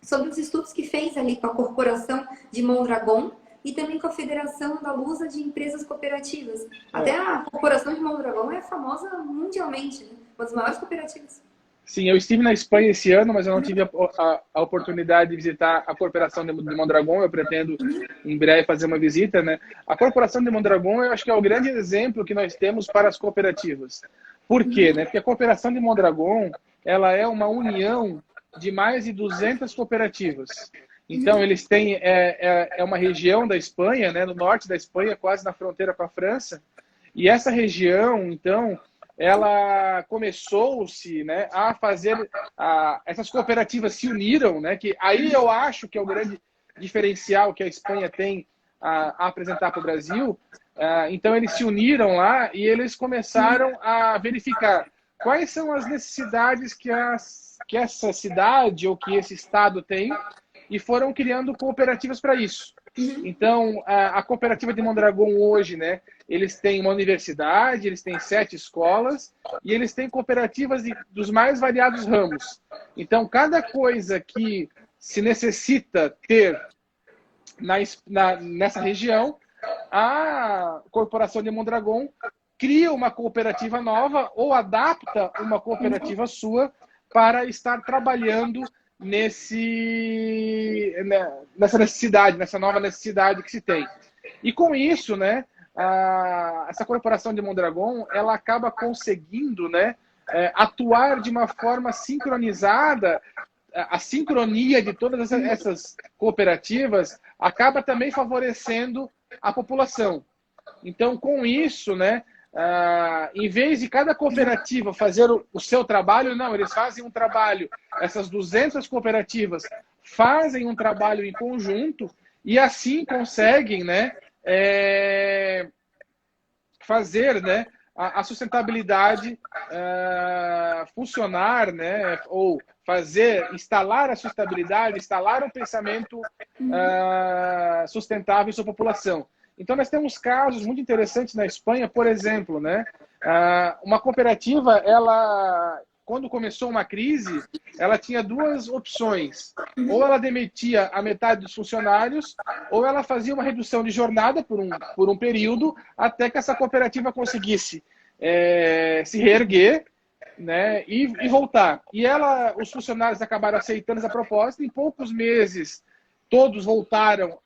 sobre os estudos que fez ali com a Corporação de Mondragon e também com a Federação Andaluza de Empresas Cooperativas. Até a Corporação de Mondragon é famosa mundialmente, né? Uma das maiores cooperativas. Sim, eu estive na Espanha esse ano, mas eu não tive a oportunidade de visitar a Corporação de Mondragon. Eu pretendo, em breve, fazer uma visita, né? A Corporação de Mondragon, eu acho que é o grande exemplo que nós temos para as cooperativas. Por quê? Né? Porque a Cooperação de Mondragon, ela é uma união de mais de 200 cooperativas. Então, eles têm uma região da Espanha, né, no norte da Espanha, quase na fronteira com a França. E essa região, então, ela começou-se, né, a fazer... essas cooperativas se uniram, né, que aí eu acho que é o grande diferencial que a Espanha tem a apresentar para o Brasil. Então, eles se uniram lá e eles começaram a verificar quais são as necessidades que essa cidade ou que esse estado tem e foram criando cooperativas para isso. Então, a cooperativa de Mondragon hoje, né, eles têm uma universidade, eles têm 7 escolas e eles têm cooperativas dos mais variados ramos. Então, cada coisa que se necessita ter nessa região, a Corporação de Mondragon cria uma cooperativa nova ou adapta uma cooperativa sua para estar trabalhando nessa necessidade, nessa nova necessidade que se tem. E com isso, né, essa Corporação de Mondragon, ela acaba conseguindo, né, atuar de uma forma sincronizada. A sincronia de todas essas cooperativas acaba também favorecendo a população. Então, com isso, né, em vez de cada cooperativa fazer o seu trabalho, não, eles fazem um trabalho, essas 200 cooperativas fazem um trabalho em conjunto e assim conseguem, né, fazer, né, a sustentabilidade funcionar, né, ou instalar a sustentabilidade, instalar um pensamento sustentável em sua população. Então, nós temos casos muito interessantes na Espanha, por exemplo, né? Uma cooperativa, ela, quando começou uma crise, ela tinha 2 opções. Ou ela demitia a metade dos funcionários, ou ela fazia uma redução de jornada por um período, até que essa cooperativa conseguisse se reerguer, né, e voltar. E os funcionários acabaram aceitando essa proposta, em poucos meses todos voltaram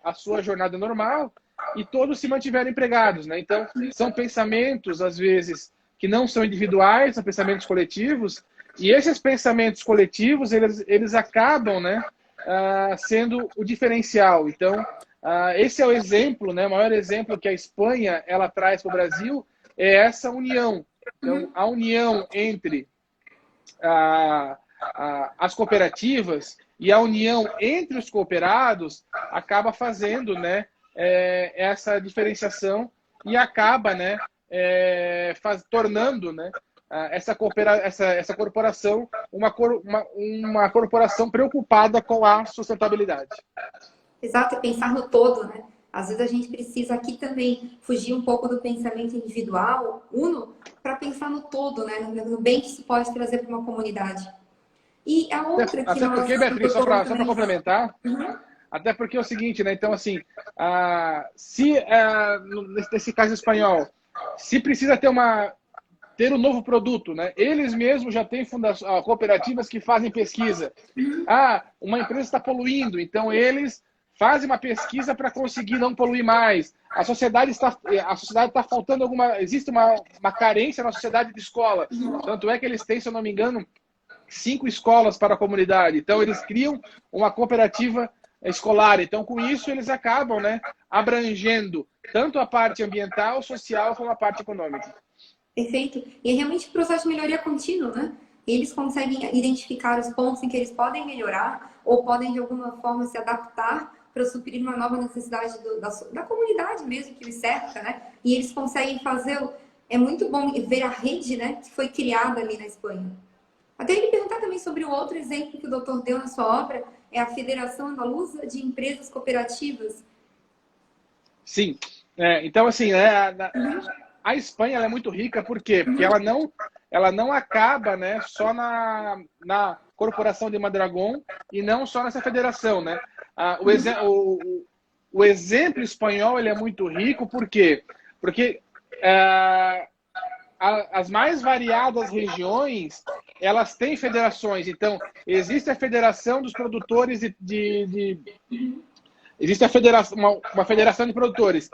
à sua jornada normal e todos se mantiveram empregados, né? Então, são pensamentos, às vezes, que não são individuais, são pensamentos coletivos, e esses pensamentos coletivos, eles acabam, né, sendo o diferencial. Então, esse é o exemplo, né, o maior exemplo que a Espanha ela traz para o Brasil, é essa união. Então, a união entre as cooperativas e a união entre os cooperados acaba fazendo, né, essa diferenciação e acaba, né, tornando, né, essa corporação uma corporação preocupada com a sustentabilidade. Exato, e pensar no todo, né? Às vezes a gente precisa aqui também fugir um pouco do pensamento individual, para pensar no todo, né? No bem que isso pode trazer para uma comunidade. E a outra que até nós... porque, Beatriz, só para complementar, Uhum. até porque é o seguinte, né? Então, assim, se nesse caso espanhol, se precisa ter um novo produto, né? Eles mesmos já têm cooperativas que fazem pesquisa. Uma empresa está poluindo, então eles fazem uma pesquisa para conseguir não poluir mais. A sociedade está faltando existe uma carência na sociedade de escola. Tanto é que eles têm, se eu não me engano, 5 escolas para a comunidade. Então, eles criam uma cooperativa escolar. Então, com isso, eles acabam, né, abrangendo tanto a parte ambiental, social, como a parte econômica. Perfeito. E é realmente um processo de melhoria contínua, né? Eles conseguem identificar os pontos em que eles podem melhorar ou podem, de alguma forma, se adaptar para suprir uma nova necessidade da comunidade mesmo que os cerca, né? E eles conseguem fazer... É muito bom ver a rede, né, que foi criada ali na Espanha. Até ele perguntar também sobre o outro exemplo que o doutor deu na sua obra, é a Federação Andaluza de Empresas Cooperativas. Sim. Então, assim, né, a Espanha ela é muito rica, por quê? Porque ela não acaba, né, só Corporação de Mondragón, e não só nessa federação, né? O exemplo espanhol ele é muito rico, por quê? Porque as mais variadas regiões, elas têm federações. Então, existe a Federação dos Produtores existe a federação, uma federação de produtores.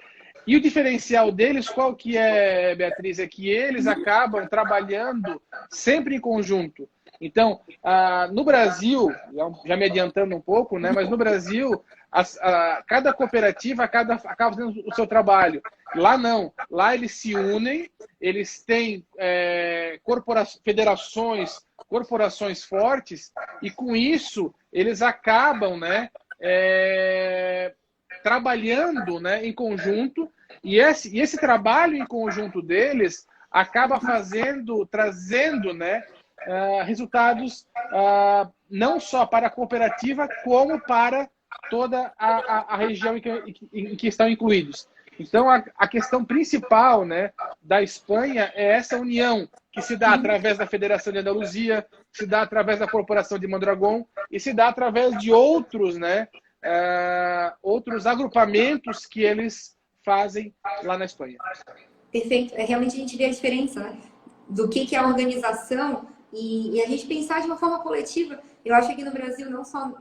E o diferencial deles, qual que é, Beatriz? É que eles acabam trabalhando sempre em conjunto. Então, no Brasil, já me adiantando um pouco, né? Mas no Brasil, cada cooperativa acaba fazendo o seu trabalho. Lá não. Lá eles se unem, eles têm federações, corporações fortes, e com isso eles acabam, né, trabalhando, né, em conjunto, e esse trabalho em conjunto deles acaba trazendo, né, resultados não só para a cooperativa, como para toda a região em que estão incluídos. Então, a questão principal, né, da Espanha é essa união que se dá através da Federação de Andaluzia, se dá através da Corporação de Mondragón e se dá através de outros, né, outros agrupamentos que eles fazem lá na Espanha. Perfeito. Realmente a gente vê a diferença, né, do que é a organização e a gente pensar de uma forma coletiva. Eu acho que no Brasil, não só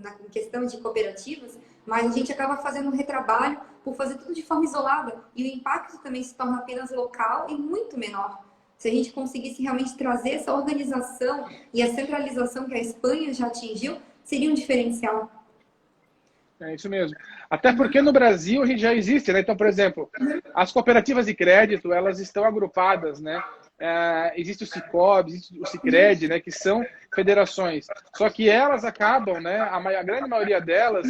na questão de cooperativas, mas a gente acaba fazendo um retrabalho por fazer tudo de forma isolada e o impacto também se torna apenas local e muito menor. Se a gente conseguisse realmente trazer essa organização e a centralização que a Espanha já atingiu, seria um diferencial. É isso mesmo. Até porque no Brasil a gente já existe, né? Então, por exemplo, as cooperativas de crédito, elas estão agrupadas, né? Existe o Sicob, existe o Sicredi, né? Que são federações. Só que elas acabam, né? A grande maioria delas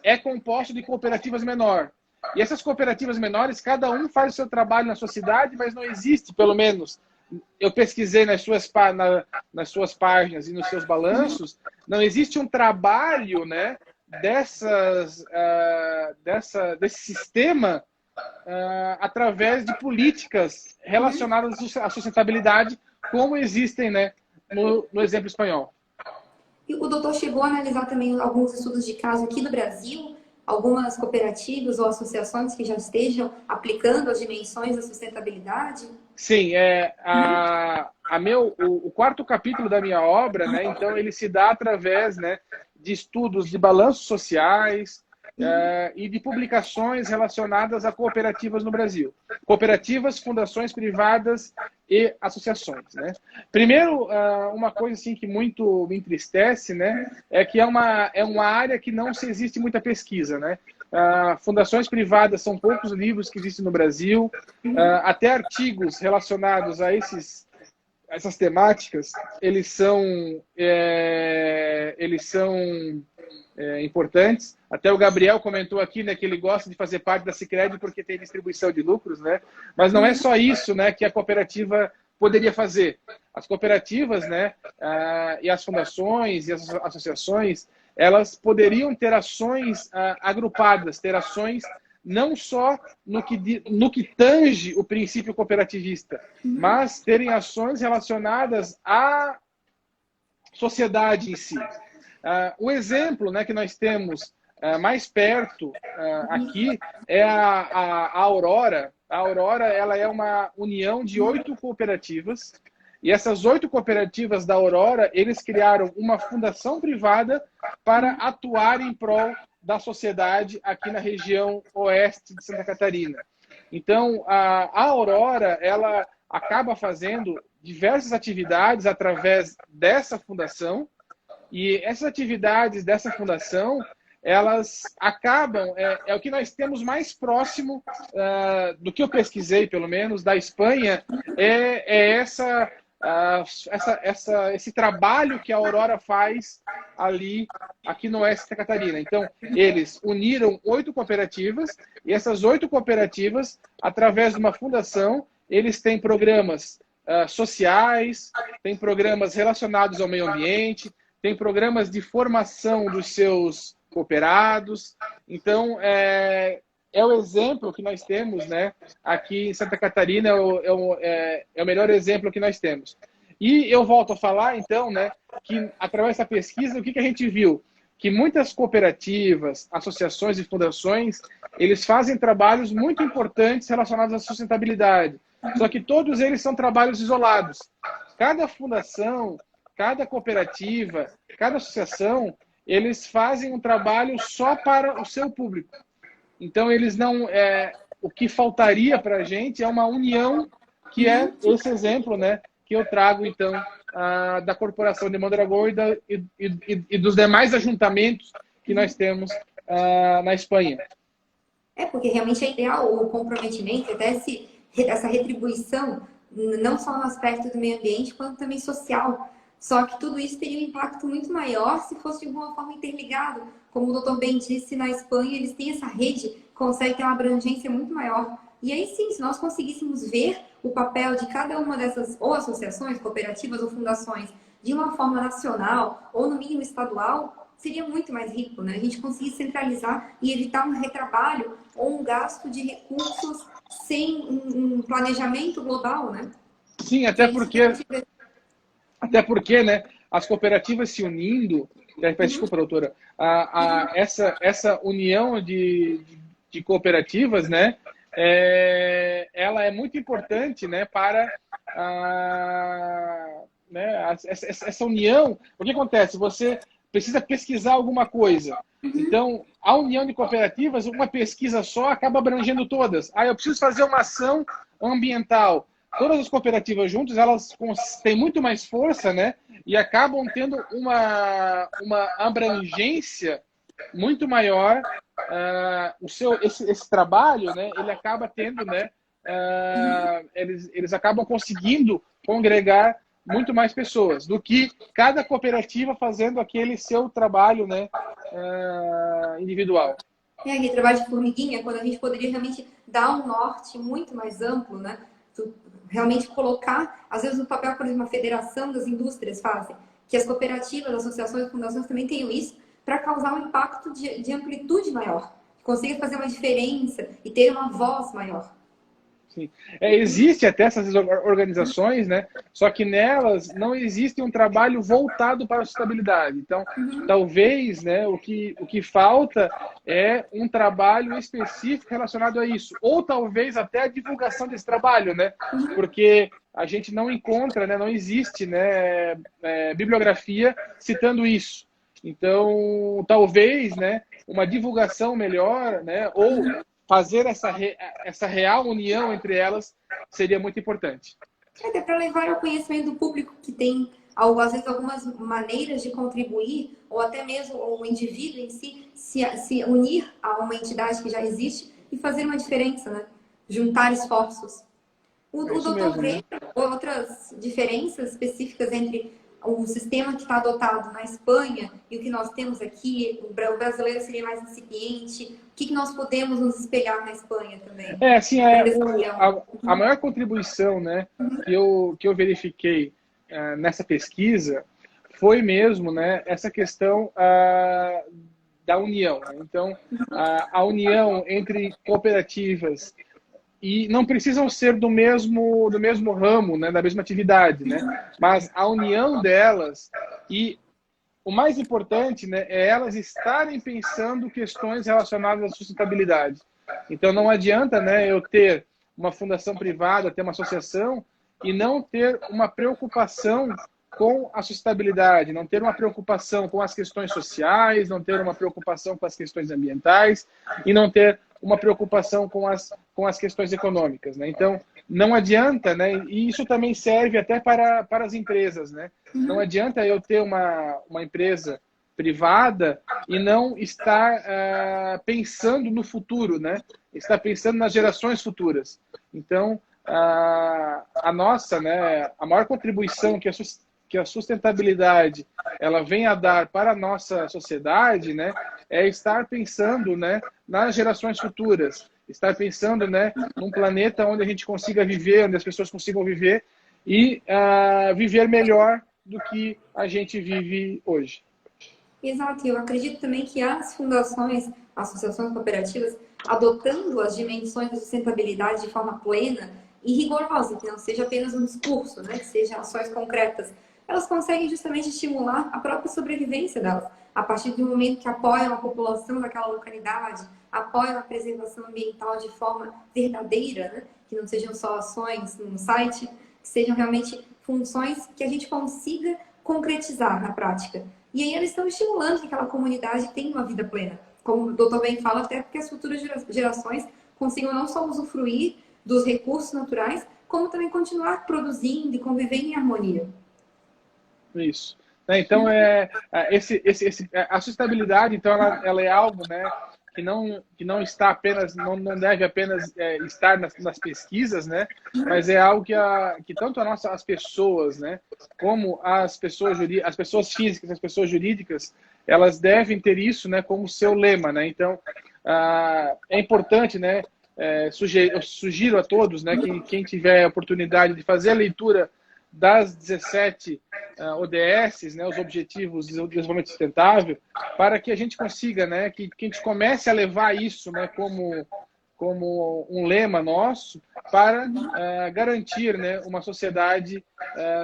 é composta de cooperativas menores. E essas cooperativas menores, cada um faz o seu trabalho na sua cidade, mas não existe, pelo menos, eu pesquisei nas suas páginas e nos seus balanços, não existe um trabalho, né? Desse sistema através de políticas relacionadas à sustentabilidade, como existem, né, no exemplo espanhol. E o doutor chegou a analisar também alguns estudos de caso aqui no Brasil, algumas cooperativas ou associações que já estejam aplicando as dimensões da sustentabilidade? Sim, o quarto capítulo da minha obra, né, então ele se dá através, né, de estudos de balanços sociais e de publicações relacionadas a cooperativas no Brasil. Cooperativas, fundações privadas e associações, né? Primeiro, uma coisa assim que muito me entristece, né, é que é uma área que não se existe muita pesquisa, né? Fundações privadas são poucos livros que existem no Brasil, até artigos relacionados a essas temáticas, eles são importantes. Até o Gabriel comentou aqui, né, que ele gosta de fazer parte da Sicredi porque tem distribuição de lucros, né? Mas não é só isso, né, que a cooperativa poderia fazer. As cooperativas, né, e as fundações e as associações, elas poderiam ter ações agrupadas, ter ações não só no que tange o princípio cooperativista, mas terem ações relacionadas à sociedade em si. O exemplo, né, que nós temos mais perto aqui é a Aurora. A Aurora, ela é uma união de 8 cooperativas, e essas 8 cooperativas da Aurora, eles criaram uma fundação privada para atuar em prol da sociedade aqui na região oeste de Santa Catarina. Então, a Aurora, ela acaba fazendo diversas atividades através dessa fundação, e essas atividades dessa fundação, elas acabam, é o que nós temos mais próximo do que eu pesquisei, pelo menos, da Espanha, esse trabalho que a Aurora faz aqui no oeste de Santa Catarina. Então, eles uniram 8 cooperativas, e essas 8 cooperativas, através de uma fundação, eles têm programas sociais, têm programas relacionados ao meio ambiente, têm programas de formação dos seus cooperados. Então, é o exemplo que nós temos, né, aqui em Santa Catarina, é o melhor exemplo que nós temos. E eu volto a falar, então, né, que através dessa pesquisa, o que a gente viu? Que muitas cooperativas, associações e fundações, eles fazem trabalhos muito importantes relacionados à sustentabilidade. Só que todos eles são trabalhos isolados. Cada fundação, cada cooperativa, cada associação, eles fazem um trabalho só para o seu público. Então, eles não... o que faltaria para a gente é uma união, que é esse exemplo, né, que eu trago, então, da Corporação de Mondragón e dos demais ajuntamentos que nós temos na Espanha. Porque realmente é ideal o comprometimento, até essa retribuição, não só no aspecto do meio ambiente, quanto também social. Só que tudo isso teria um impacto muito maior se fosse de alguma forma interligado. Como o doutor bem disse, na Espanha eles têm essa rede, consegue ter uma abrangência muito maior. E aí sim, se nós conseguíssemos ver o papel de cada uma dessas, ou associações, cooperativas ou fundações, de uma forma nacional, ou no mínimo estadual, seria muito mais rico, né? A gente conseguir centralizar e evitar um retrabalho ou um gasto de recursos sem um planejamento global, né? Sim, até porque, né, as cooperativas se unindo, desculpa, doutora, essa união de cooperativas, né, ela é muito importante, né, para né, essa união. O que acontece? Você precisa pesquisar alguma coisa. Então, a união de cooperativas, uma pesquisa só acaba abrangendo todas. Eu preciso fazer uma ação ambiental. Todas as cooperativas juntas, elas têm muito mais força, né? E acabam tendo uma abrangência muito maior. Esse trabalho, né? Ele acaba tendo, né? Eles acabam conseguindo congregar muito mais pessoas do que cada cooperativa fazendo aquele seu trabalho, né? Individual. Aquele trabalho de formiguinha, quando a gente poderia realmente dar um norte muito mais amplo, né? Realmente colocar, às vezes, no papel, por exemplo, a Federação das Indústrias fazem, que as cooperativas, associações e fundações também tenham isso, para causar um impacto de amplitude maior, que consiga fazer uma diferença e ter uma voz maior. Sim. Existe até essas organizações, né? Só que nelas não existe um trabalho voltado para a sustentabilidade. Então, talvez, né, o que falta é um trabalho específico relacionado a isso. Ou talvez até a divulgação desse trabalho, né? Porque a gente não encontra, né, não existe, né, bibliografia citando isso. Então, talvez, né, uma divulgação melhor, né, ou fazer essa real união entre elas seria muito importante. Até para levar ao conhecimento do público que tem, às vezes, algumas maneiras de contribuir, ou até mesmo o indivíduo em si, se unir a uma entidade que já existe e fazer uma diferença, né? Juntar esforços. O doutor vê, né, outras diferenças específicas entre o sistema que está adotado na Espanha e o que nós temos aqui? O brasileiro seria mais incipiente. O que nós podemos nos espelhar na Espanha também? Assim, a maior contribuição, né, que eu verifiquei nessa pesquisa foi mesmo, né, essa questão da união. Então, a união entre cooperativas, e não precisam ser do mesmo ramo, né, da mesma atividade, né, mas a união delas, e o mais importante, né, é elas estarem pensando questões relacionadas à sustentabilidade. Então não adianta, né, eu ter uma fundação privada, ter uma associação e não ter uma preocupação com a sustentabilidade, não ter uma preocupação com as questões sociais, não ter uma preocupação com as questões ambientais e não ter uma preocupação com as questões econômicas, né? Então, não adianta, né? E isso também serve até para as empresas, né? Não adianta eu ter uma empresa privada e não estar pensando no futuro, né? Estar pensando nas gerações futuras. Então, a nossa, né? A maior contribuição que a sustentabilidade ela vem a dar para a nossa sociedade, né, é estar pensando, né, nas gerações futuras, estar pensando, né, num planeta onde a gente consiga viver, onde as pessoas consigam viver e viver melhor do que a gente vive hoje. Exato, eu acredito também que as fundações, associações cooperativas, adotando as dimensões da sustentabilidade de forma plena e rigorosa, que não seja apenas um discurso, né? Que sejam ações concretas. Elas conseguem justamente estimular a própria sobrevivência delas, a partir do momento que apoiam a população daquela localidade, apoiam a preservação ambiental de forma verdadeira, né? Que não sejam só ações no site, que sejam realmente funções que a gente consiga concretizar na prática. E aí eles estão estimulando que aquela comunidade tenha uma vida plena. Como o doutor bem fala, até porque as futuras gerações consigam não só usufruir dos recursos naturais, como também continuar produzindo e convivendo em harmonia. Isso. Então, a sustentabilidade, então, ela é algo, né, que não está apenas, não deve apenas estar nas pesquisas, né, mas é algo que tanto as pessoas, né, como as pessoas físicas, as pessoas jurídicas, elas devem ter isso, né, como seu lema, né. Então, é importante, né, eu sugiro a todos, né, que quem tiver a oportunidade de fazer a leitura das 17 ODS, né, os Objetivos de Desenvolvimento Sustentável, para que a gente consiga, né, que a gente comece a levar isso, né, como um lema nosso para garantir, né, uma sociedade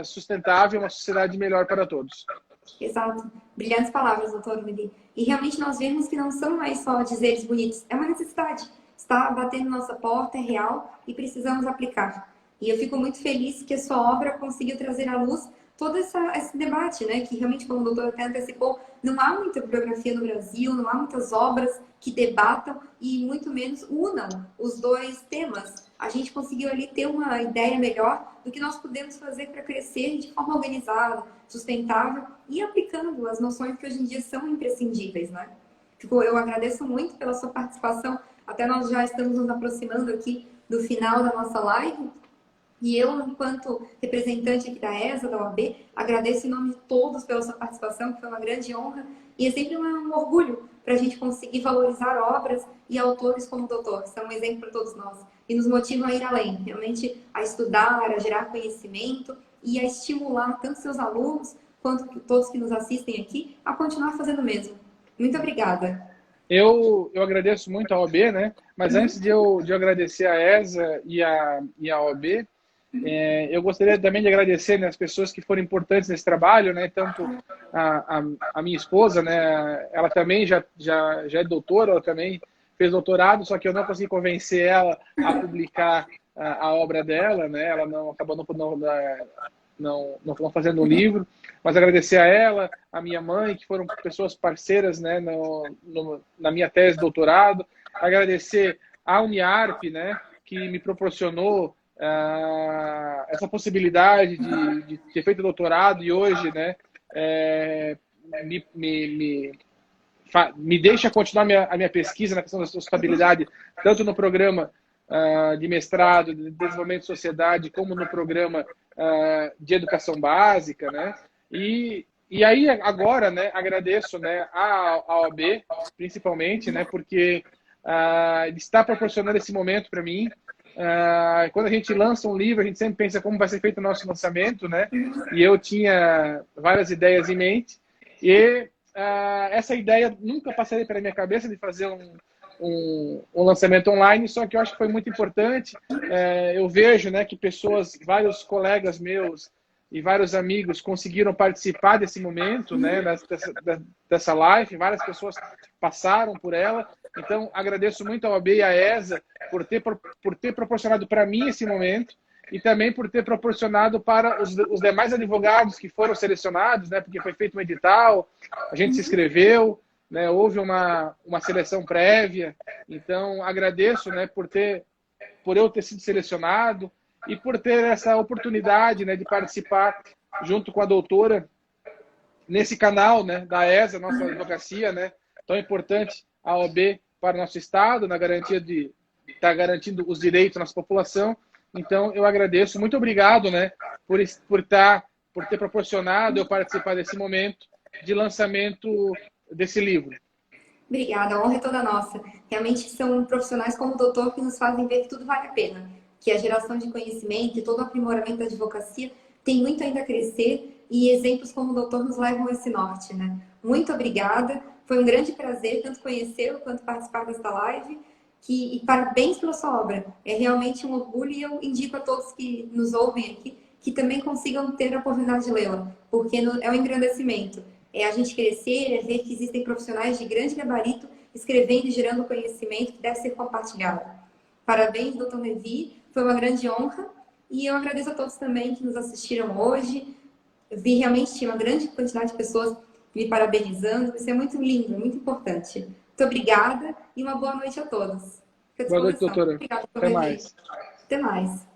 sustentável, uma sociedade melhor para todos. Exato. Brilhantes palavras, doutor Meli. E realmente nós vemos que não são mais só dizeres bonitos, é uma necessidade. Está batendo nossa porta, é real e precisamos aplicar. E eu fico muito feliz que a sua obra conseguiu trazer à luz todo esse debate, né? Que realmente, como o doutor até antecipou, não há muita bibliografia no Brasil, não há muitas obras que debatam e muito menos unam os dois temas. A gente conseguiu ali ter uma ideia melhor do que nós podemos fazer para crescer de forma organizada, sustentável e aplicando as noções que hoje em dia são imprescindíveis, né? Eu agradeço muito pela sua participação. Até nós já estamos nos aproximando aqui do final da nossa live. E eu, enquanto representante aqui da ESA, da OAB, agradeço em nome de todos pela sua participação, que foi uma grande honra. E é sempre um orgulho para a gente conseguir valorizar obras e autores como o doutor, que são um exemplo para todos nós. E nos motivam a ir além, realmente a estudar, a gerar conhecimento e a estimular tanto seus alunos quanto todos que nos assistem aqui a continuar fazendo o mesmo. Muito obrigada. Eu agradeço muito a OAB, né? Mas antes de eu agradecer a ESA e a OAB, eu gostaria também de agradecer, né, as pessoas que foram importantes nesse trabalho, né? Tanto a minha esposa, né? Ela também já é doutora, ela também fez doutorado, só que eu não consegui convencer ela a publicar a obra dela, né? Ela acabou não fazendo um livro, mas agradecer a ela, a minha mãe, que foram pessoas parceiras, né, na minha tese de doutorado, agradecer a Uniarp, né, que me proporcionou essa possibilidade de ter feito doutorado e hoje, né, me deixa continuar a minha pesquisa na questão da sustentabilidade, tanto no programa de mestrado de desenvolvimento de sociedade, como no programa de educação básica, né? E aí agora, né, agradeço, né, a OAB, principalmente, né, porque está proporcionando esse momento para mim. Quando a gente lança um livro, a gente sempre pensa como vai ser feito o nosso lançamento, né? E eu tinha várias ideias em mente e essa ideia nunca passaria pela minha cabeça de fazer um lançamento online, só que eu acho que foi muito importante. Eu vejo, né, que vários colegas meus e vários amigos conseguiram participar desse momento, né, dessa live, várias pessoas passaram por ela. Então, agradeço muito ao OAB e à ESA por ter proporcionado para mim esse momento e também por ter proporcionado para os demais advogados que foram selecionados, né, porque foi feito um edital, a gente se inscreveu, né, houve uma seleção prévia. Então, agradeço, né, por eu ter sido selecionado e por ter essa oportunidade, né, de participar junto com a doutora nesse canal, né, da ESA, nossa advocacia, né, tão importante, a OAB para o nosso Estado, na garantia de estar garantindo os direitos da nossa população. Então, eu agradeço, muito obrigado, né, por ter proporcionado eu participar desse momento de lançamento desse livro. Obrigada, a honra é toda nossa. Realmente são profissionais como o doutor que nos fazem ver que tudo vale a pena, que a geração de conhecimento e todo o aprimoramento da advocacia tem muito ainda a crescer e exemplos como o doutor nos levam a esse norte, né? Muito obrigada, foi um grande prazer tanto conhecê-lo quanto participar desta live, e parabéns pela sua obra. É realmente um orgulho e eu indico a todos que nos ouvem aqui que também consigam ter a oportunidade de lê-la, porque é um engrandecimento. É a gente crescer, é ver que existem profissionais de grande gabarito escrevendo e gerando conhecimento que deve ser compartilhado. Parabéns, doutor Levi, foi uma grande honra e eu agradeço a todos também que nos assistiram hoje. Eu vi realmente uma grande quantidade de pessoas me parabenizando, isso é muito lindo, muito importante. Muito obrigada e uma boa noite a todos. Fico à Boa noite, disposição. doutora. Obrigada, doutor Até Levi. mais. Até mais.